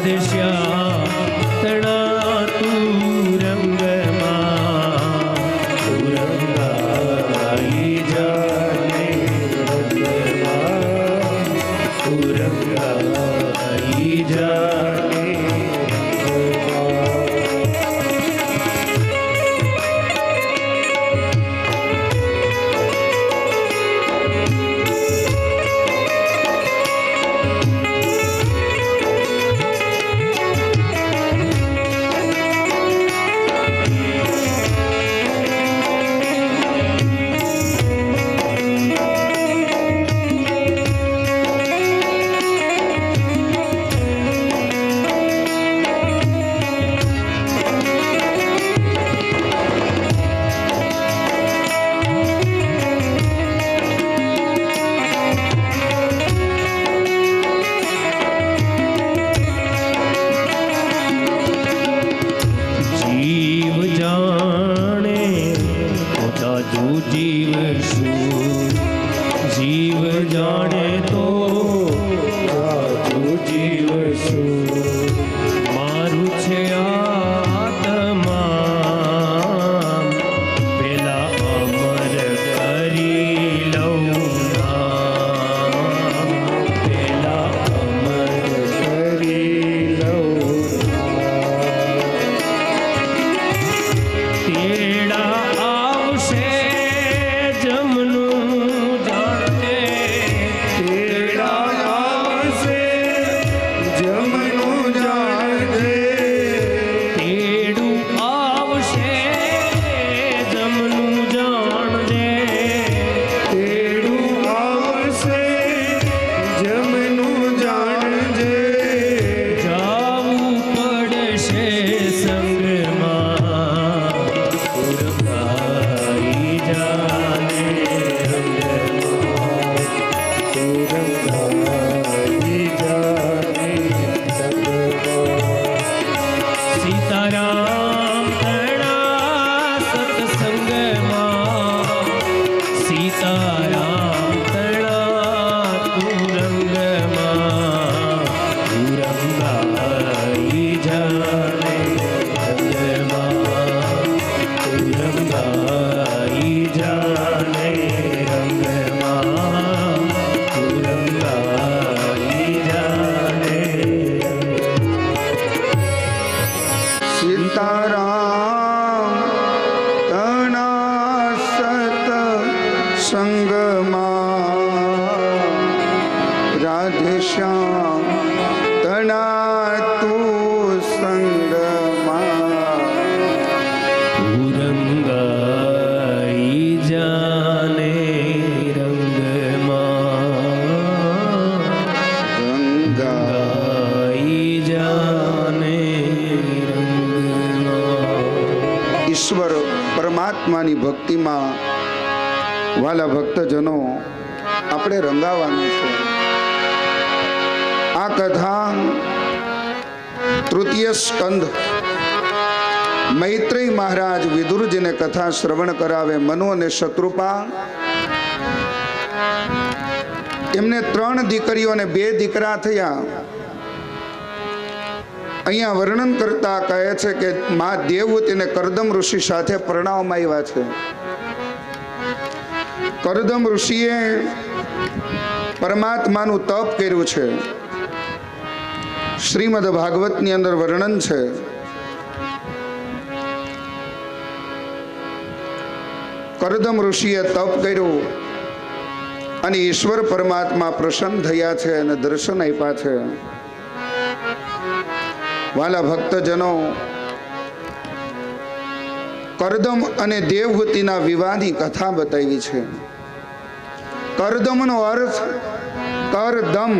રાધે શ્યામ તણા તું રંગમાં તું રંગાઈ જાને રંગમાં તું રંગાઈ જાને જીવ જાણે પોતા જો જીવ શું જીવ જાણે તો જો જીવ શું મારું છે આત્મા પેલા અમર કરી લઉં નામ પેલા અમર કરી લઉં તેડા આવશે જમનું જાણજે તેડા આવશે જમનું જાણજે તેડું આવશે જમનું જાણજે તેડું આવશે જમનું જાણજે જાવું પડશે સંગમાં રંગાઈ જાને રંગમાં રંગાઈ જાને રંગમાં સીતારામ તણા સત્સંગમાં સીતારામ તણા તું રંગમાં તું રંગાઈ જાને રંગમાં તું રંગાઈ જાને રંગમાં તું રંગાઈ જાને સીતારામ તણા સત સંગમાં રાધે શ્યામ તણા તું સંગમાં રંગાઈ જાને રંગમાં ગંગા ગાઈ જાને રંગમાં ઈશ્વર પરમાત્માની ભક્તિમાં વાલા ભક્તજનો આપણે રંગાવાનું છે. આ કથા તૃતીય સ્કંદ મૈત્રેય મહારાજ વિદુરજીને કથા શ્રવણ કરાવે. મનુ અને શત્રુપા એમને 3 દીકરીઓ અને 2 દીકરા થયા. અહીંયા વર્ણન કરતા કહે છે કે મા દેવહૂતિને કરદમ ઋષિ સાથે પરણાવવામાં આવ્યા છે. કરદમ ઋષિએ પરમાત્માનું તપ કર્યું છે. શ્રીમદ ભાગવતની અંદર વર્ણન છે. કરદમ ઋષિએ તપ કર્યું અને ઈશ્વર પરમાત્મા પ્રસન્ન થયા છે અને દર્શન આપ્યા છે. વાલા ભક્તજનો, કરદમ અને દેવહૂતિના વિવાહની કથા બતાવી છે. કરદમનો અર્થ કરદમ,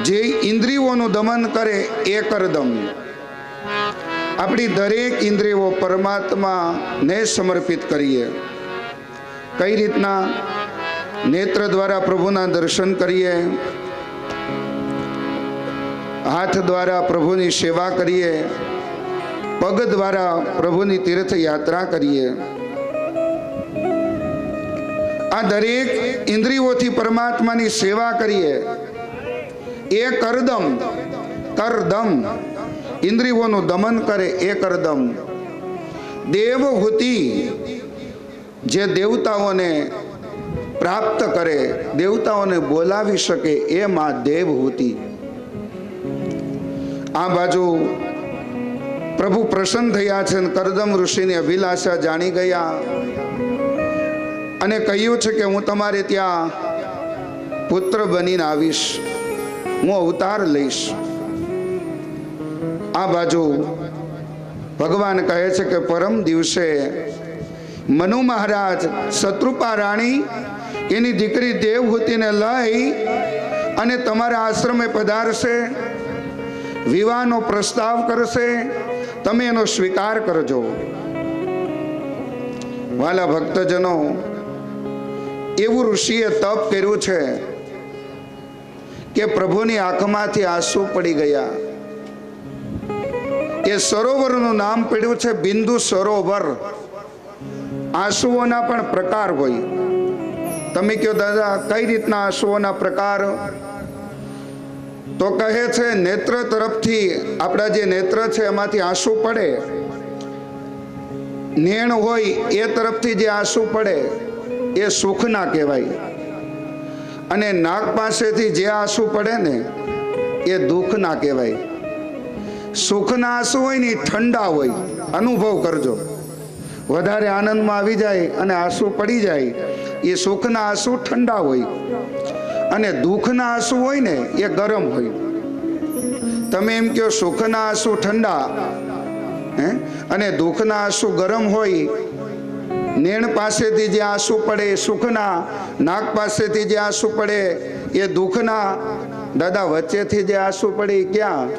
જે ઇન્દ્રિયોનું દમન કરે એ કરદમ. આપણી દરેક ઇન્દ્રિયો પરમાત્માને સમર્પિત કરીએ. કઈ રીતના? નેત્ર દ્વારા પ્રભુના દર્શન કરીએ, હાથ દ્વારા પ્રભુની સેવા કરીએ, પગ દ્વારા પ્રભુની તીર્થ યાત્રા કરીએ. આ દરેક ઇન્દ્રિયોથી પરમાત્માની સેવા કરીએ એ કરદમ. કરદમ, ઇન્દ્રિયોનું દમન કરે એ કરદમ. દેવહૂતિ, જે દેવતાઓને પ્રાપ્ત કરે, દેવતાઓને બોલાવી શકે એ માં દેવહૂતિ. આ બાજુ પ્રભુ પ્રસન્ન થયા છે. કરદમ ઋષિની અભિલાષા જાણી ગયા અને કહ્યું છે કે હું તમારે ત્યાં પુત્ર બનીને આવીશ, હું અવતાર લઈશ. આ બાજુ ભગવાન કહે છે કે પરમ દિવસે મનુ મહારાજ શત્રુપા રાણી એની દીકરી દેવહૂતિને લઈ અને તમારા આશ્રમે પધારશે, વિવાહનો પ્રસ્તાવ કરશે, તમે એનો સ્વીકાર કરજો. વાલા ભક્તજનો, એવું ઋષિએ તપ કર્યું છે કે પ્રભુની આંખમાંથી આંસુ પડી ગયા. એ સરોવરનું નામ પડ્યું છે બિંદુ સરોવર. આંસુઓના પણ પ્રકાર હોય. તમે કહો દાદા કઈ રીતના આંસુઓના પ્રકાર? તો કહે છે નેત્ર તરફથી, આપણા જે નેત્ર છે એમાંથી આંસુ પડે, નેણ હોય એ તરફથી જે આંસુ પડે એ સુખના કહેવાય, અને નાક પાસેથી જે આંસુ પડે ને એ દુઃખના કહેવાય. સુખના આંસુ હોય ને એ ઠંડા હોય, અનુભવ કરજો. વધારે આનંદમાં આવી જાય અને આંસુ પડી જાય એ સુખના આંસુ ઠંડા હોય, અને દુઃખના આંસુ હોય ને એ ગરમ હોય. તમે એમ કહો સુખના આંસુ ઠંડા અને દુઃખના આંસુ ગરમ હોય. નેણ પાસેથી જે આંસુ પડે એ સુખના, નાક પાસેથી જે આંસુ પડે એ દુઃખના. દાદા વચ્ચેથી જે આંસુ પડે એ ક્યાં?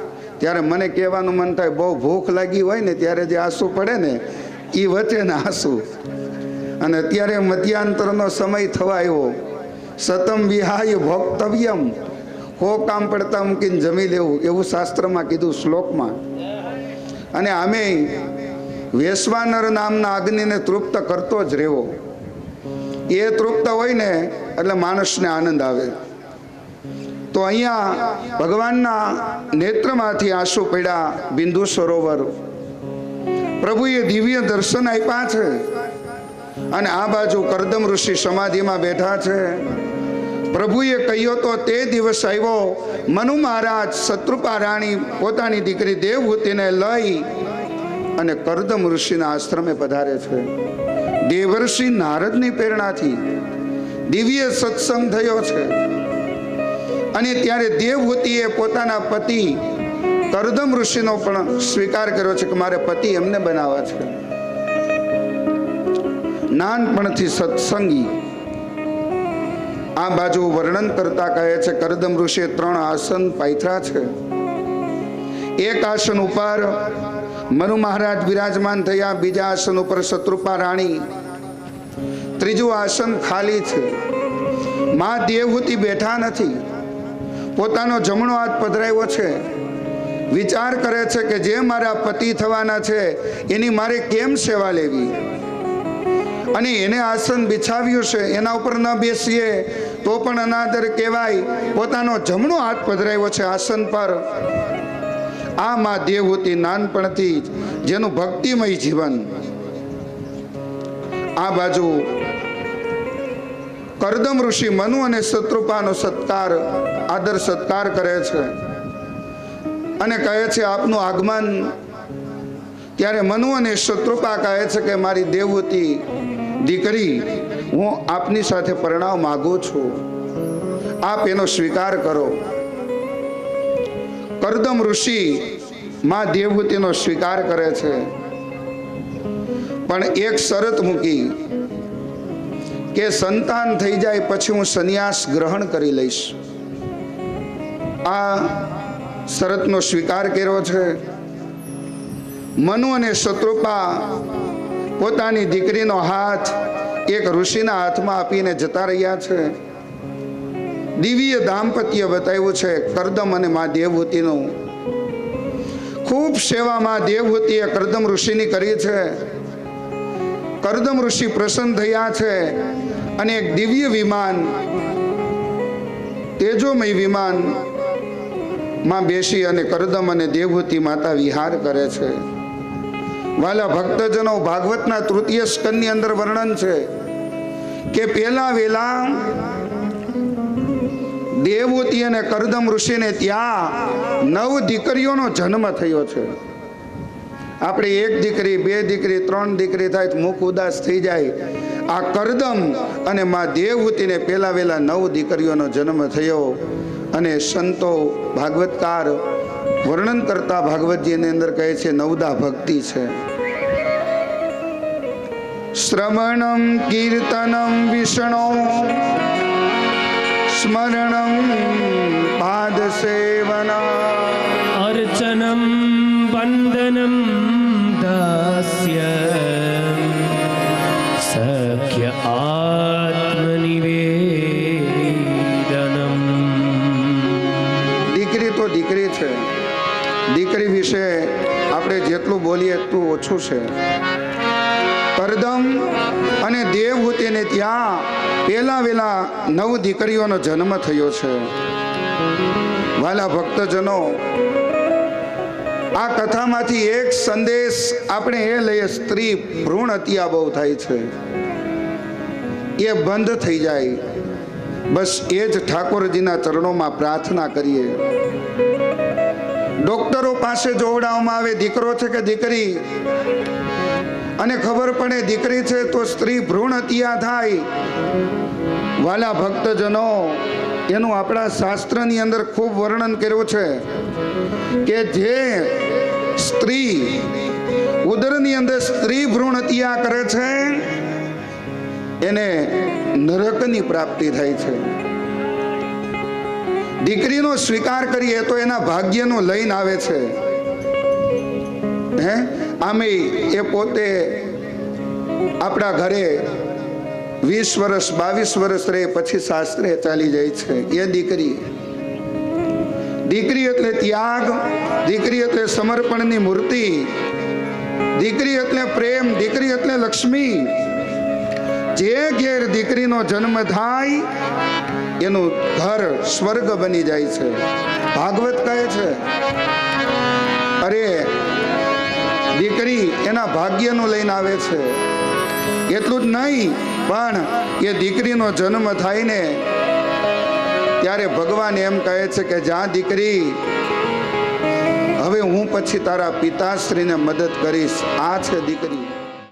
ત્યારે મને કહેવાનું મન થાય, બહુ ભૂખ લાગી હોય ને ત્યારે જે આંસુ પડે ને એ વચ્ચેના આંસુ. અને અત્યારે મધ્યાંતરનો સમય થવા આવ્યો. સતમ વિહાય ભોક્તવ્યમ, હો કામ પડતા મૂકીને જમી લેવું, એવું શાસ્ત્રમાં કીધું, શ્લોકમાં. અને આમે વેશ્વાનર નામના અગ્નિને તૃપ્ત કરતો જ રહેવો. એ તૃપ્ત હોય ને એટલે માણસને આનંદ આવે. તો અહીંયા ભગવાનના નેત્રમાંથી આંસુ પડ્યા, બિંદુ સરોવર. પ્રભુએ દિવ્ય દર્શન આપ્યા છે. અને આ બાજુ કરદમ ઋષિ સમાધિમાં બેઠા છે. પ્રભુએ કહ્યું તો તે દિવસ આવ્યો, મનુ મહારાજ શત્રુપા રાણી પોતાની દીકરી દેવહૂતિને લઈ અને કરદમ ઋષિના આશ્રમે પધારે છે. દેવર્ષિ નારદની પ્રેરણાથી દિવ્ય સત્સંગ થયો છે. અને ત્યારે દેવહૂતિએ પોતાના પતિ કરદમ ઋષિનો પણ સ્વીકાર કર્યો છે કે મારે પતિ એમને બનાવવા છે. નાનપણથી સત્સંગી. આ બાજુ વર્ણન કરતા કહે છે કરદમ ઋષિએ 3 આસન પાથર્યા છે. એક આસન ઉપર મનુ મહારાજ બિરાજમાન થયા, બીજા આસન ઉપર શત્રુપા રાણી, ત્રીજું આસન ખાલી છે. માં દેવહૂતિ બેઠા નથી, પોતાનો જમણો હાથ પધરાવ્યો છે. વિચાર કરે છે કે જે મારા પતિ થવાના છે એની મારે કેમ સેવા લેવી, અને એને આસન બિછાવ્યું છે, એના ઉપર ન બેસીએ તો પણ અનાદર કહેવાય. પોતાનો જમણો હાથ પધરાવ્યો છે આસન પર. આ માં દેવહૂતિ નાનપણથી જ, જેનું ભક્તિમય જીવન. આ બાજુ કરદમ ઋષિ મનુ અને શત્રુપાનો સત્કાર, આદર સત્કાર કરે છે અને કહે છે આપનું આગમન. ત્યારે મનુ અને શત્રુપા કહે છે કે મારી દેવહૂતિ દીકરી, હું આપની સાથે પરણાવ માગું છું, આપ એનો સ્વીકાર કરો. કરદમ ઋષિ માં દેવહૂતિનો સ્વીકાર કરે છે, પણ એક શરત મૂકી કે સંતાન થઈ જાય પછી હું સંન્યાસ ગ્રહણ કરી લઈશ. આ શરતનો સ્વીકાર કર્યો છે. મનુ અને શત્રુપા પોતાની દીકરીનો હાથ એક ઋષિના હાથમાં આપીને જતા રહ્યા છે. દિવ્ય દાંપત્ય બતાવ્યું છે કરદમ અને મા દેવહૂતિનું. ખૂબ સેવા મા દેવહૂતિએ કરદમ ઋષિની કરી છે. કરદમ ઋષિ પ્રસન્ન થયા છે અને એક દિવ્ય વિમાન, તેજોમય વિમાન માં બેસી અને કરદમ અને દેવહૂતિ માતા વિહાર કરે છે. વાલા ભક્તજનો, ભાગવતના તૃતીય સ્કંદની અંદર વર્ણન છે કે પેલા વેલા દેવહૂતિ અને કરદમ ઋષિને ત્યાં 9 દીકરીઓનો જન્મ થયો છે. આપણે 1 દીકરી, 2 દીકરી, 3 દીકરી થાય તો મુખ ઉદાસ થઈ જાય. આ કરદમ અને માં દેવહૂતિને પેલા વેલા 9 દીકરીઓનો જન્મ થયો. અને સંતો, ભાગવતકાર વર્ણન કરતા ભાગવતજીની અંદર કહે છે નવદા ભક્તિ છે. શ્રવણમ કીર્તનમ વિષ્ણુ સ્મરણમ પાદ સેવના अर्चनं वन्दनं दास्य सख्य आत्मनिवेदनम्. દીકરી તો દીકરી છે. દીકરી વિશે આપણે જેટલું બોલીએ એટલું ઓછું છે. કરદમ અને દેવહૂતિને ત્યાં પેલા વેલા 9 દીકરીઓનો જન્મ થયો છે. વાલા ભક્તજનો, આ કથામાંથી એક સંદેશ આપણે એ લઈએ, સ્ત્રી ભ્રૂણ હત્યા બહુ થાય છે, એ બંધ થઈ જાય. બસ એ જ ઠાકોરજીના ચરણોમાં પ્રાર્થના કરીએ. ડોક્ટરો પાસે જોવડાવવામાં આવે દીકરો છે કે દીકરી, અને ખબર પડે દીકરી છે તો સ્ત્રી ભ્રૂણ હત્યા થાય. વાલા ભક્તજનો, એનું આપણા શાસ્ત્રની અંદર ખૂબ વર્ણન કર્યું છે કે જે સ્ત્રી ઉદરની અંદર સ્ત્રી ભ્રૂણ હત્યા કરે છે એને નરકની પ્રાપ્તિ થાય છે. દીકરીનો સ્વીકાર કરીએ તો એના ભાગ્યનું લઈને આવે છે. આમે એ પોતે આપણા ઘરે 20 વર્ષ 22 વર્ષ રહે પછી શાસ્ત્રે ચાલી જાય છે. એ દીકરી એટલે ત્યાગ, દીકરી એટલે સમર્પણની મૂર્તિ, દીકરી એટલે પ્રેમ, દીકરી એટલે લક્ષ્મી. જે ઘેર દીકરીનો જન્મ થાય એનું ઘર સ્વર્ગ બની જાય છે. ભાગવત કહે છે અરે દીકરી એના ભાગ્યનું લઈને આવે છે. એટલું જ નહીં, પણ એ દીકરીનો જન્મ થાય ને ત્યારે ભગવાન એમ કહે છે કે જા દીકરી, હવે હું પછી તારા પિતાશ્રીને મદદ કરીશ. આ છે દીકરી.